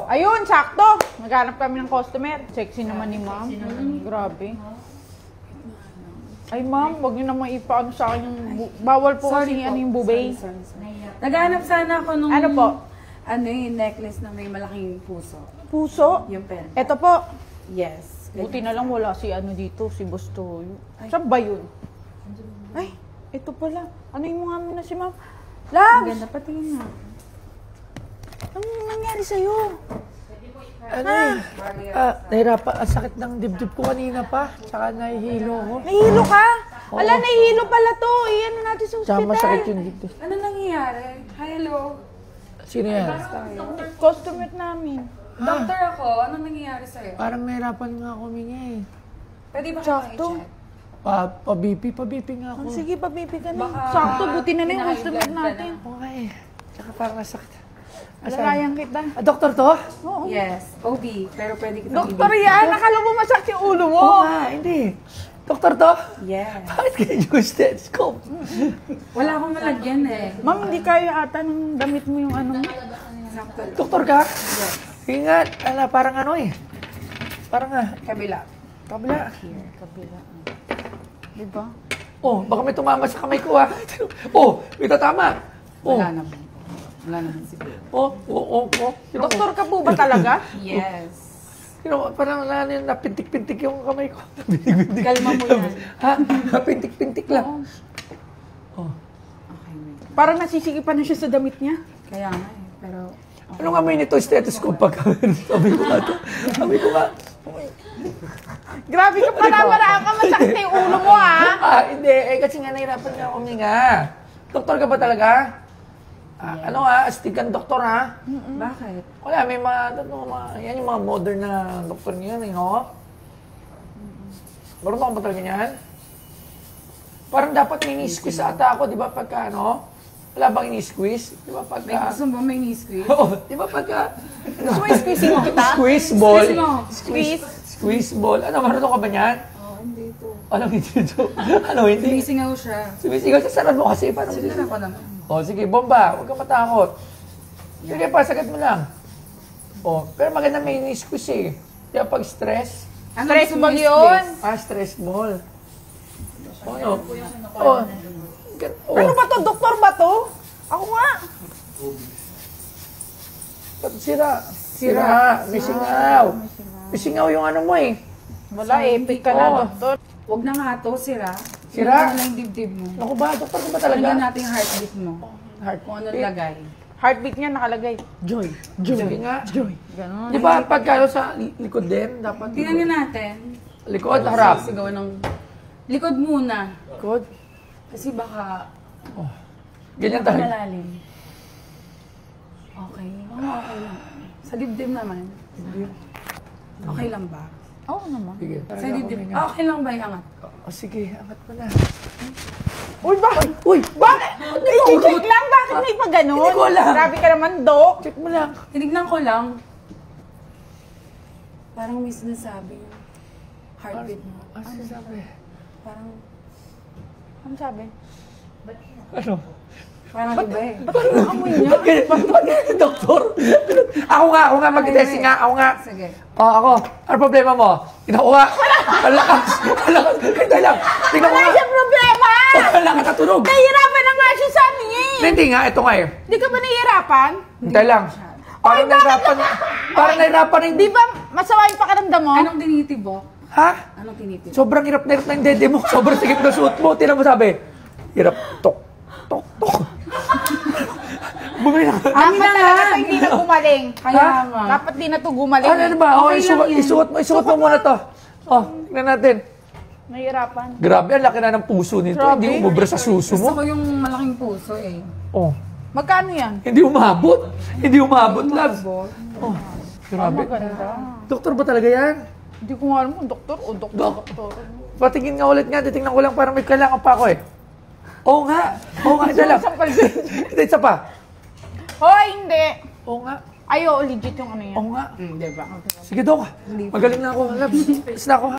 Ayun, sakto. Naghanap kami ng customer. Sexy naman ni ma'am. Grabe. Ay ma'am, wag niyo naman ipaano sa akin yung... Bawal po kasi ano yung bubay. Sorry. Naghanap sana ako nung... Ano po? Ano yung necklace na may malaking puso. Puso? Yung pen. Ito po. Yes. Buti na lang wala si ano dito, si Bustoyo. Saan ba yun? Ay, ito pala. Ano yung mga muna si ma'am? Ang Labs! ganda, patingin na. Anong nangyari sa'yo? Ano nahirapan. Ang sakit ng dibdib ko kanina pa. Tsaka nahihilo ko. Nahihilo ka? Oo. Ala, nahihilo pala to. Iyan na natin sa Tsaka ospital. masakit yung dibdib. Ano nangyayari? Hello? Sino yan? Customer namin. Doctor ako. Anong nangyayari sa'yo? Parang nahirapan nga ako huminga eh. Pwede ba Sakto. i-check? Pa-BP nga ako. Sige, pabibi ka na. Baka Sakto, buti na yung high customer blood ka na. natin. Okay. Tsaka parang nasakit. Lalayan kita. Doktor to? Oo. Yes, OB. Pero pwede kita Doktor yan, nakala mo masakit yung ulo mo. Oo nga, hindi. Doktor to? Yes. Bakit kayo yung stethoscope? Wala akong malagyan eh. Ma'am, hindi kaya ata nung damit mo yung ano mo. Sakto. Doktor ka? Sige nga, parang ano eh. Parang Kabila. kabila. Here, kabila. Diba? Oh, baka may tumama sa kamay ko ah. Oh, may tatama. Oh, Wala naman. Wala naman siguro. oh. Doktor ka po ba talaga? Yes. Parang napintik-pintik yung kamay ko. Napintik-pintik. Kalma mo yan. Ha? Napintik-pintik lang. Oh. Okay, wait. Parang nasisikipan na siya sa damit niya. Kaya nga eh. Pero, Ano nga may nito stethoscope pag sabi ko nga to. Sabi ko nga. Grabe ka pala, maraan ka masakit na yung ulo mo ha. Hindi. Kasi nga nahirapan nga ako huminga. Doktor ka ba talaga? Ano astigan doktor ha? bakit? Wala, may yan yung mga modern na doktor niyan, no? Marunong ka ba talaga yan? Parang dapat ini-squeeze ata ako, di ba, pagka, ano? Wala bang ini-squeeze? Di ba, May pagka... gusto mo may ni-squeeze? Oo, di ba, pagka... Gusto mo squeezing mo kita? Squeeze ball. Squeeze mo. Squeeze ball. Ano, marunong ka ba niyan? Oo, hindi to. Ano, hindi ito? Ano, hindi? Sumisingaw siya. Sumisigaw sa sarad mo kasi, parang... Sige na ako naman. O, sige, bomba. Huwag kang matakot. Sige pa, sagat mo lang. O, pero maganda may ini-squeeze eh. Di ba, pag stress? Ano Stress gusto mo ball i-squeeze? yun. Stress ball. O, ano? O, Ano ba to? Doktor ba to? Ako nga. Sira. May singaw. May singaw yung ano mo eh. Wala, epic ka na, Oo. doktor. Huwag na nga to, sira. Sira? Ano na yung dibdib mo? Naku ba, doktor ko ba talaga? Tingnan natin yung heartbeat mo. Heart. Kung ano lagay. Heartbeat niya nakalagay. Joy. Sige nga. Joy. Ganon. Di ba, pagkalo sa likod din, dapat... Tingnan nga natin. Likod, harap. Sigaw ng... Likod muna. Likod. Kasi baka... Ganyan tayo. Malalim. Okay. Oo, okay lang. Sa dibdib naman. Okay lang ba? Oo naman. Sige. Sa dibdib. Okay lang ba yung angat? O sige, angat mo na. Uy, bakit? Uy! Bakit? I-check lang, bakit may pa ganun? Hindi ko alam. Grabe ka naman, Dok. Check mo lang. Tinignan ko lang. Parang may sinasabi yung heartbeat mo. Ano sabi? Parang... Ano sabi? Ano? Parang iba eh. Ang amoy niya. Bakit? Doktor? Ako nga mag-testing nga. Ako nga. Sige. Ako. Ano problema mo? Tignan ko nga. Malakas. Hintay lang. Tignan ko Wala nga. siyang problema! Wala ka natunog. Nahihirapan na nga siya sa amin eh. Hindi nga. Ito nga eh. Di ka ba nahihirapan? Hintay lang. Parang nahirapan. Parang nahirapan na Di ba masama yung pakiramdam mo? Anong tinitibok? Ha? Anong tinitibok? Sobrang hirap na yung dede mo. Sobrang sikip na suot mo. Tinan mo sabi. Hirap. Tok. Bumili na. Dapat talaga ito hindi na gumaling. Kaya nga. Dapat di na ito gumaling. Ano ba? Okay lang yan. Isuot mo muna to. Oh, tingnan natin. Nahihirapan. Grabe, ang laki na ng puso nito. Grabe. Hindi umubra sa suso Gusto mo. ko yung malaking puso eh. Oh, Magkano yan? hindi umabot. Hindi umabot, labs. Oh, grabe. Maganda. Doktor ba talaga yan? Hindi ko nga alam kung doktor o doktor. Patingin nga ulit nga. Titingnan ko lang parang may kailangan pa ako eh. Oo nga. Oo nga, isa lang. Hindi, isa pa. Hoy, hindi. Oo nga. Ayo, legit yung ano yan. Oo nga. Diba? Sige, Dok. Magaling na ako, labs. Is na ako, ha?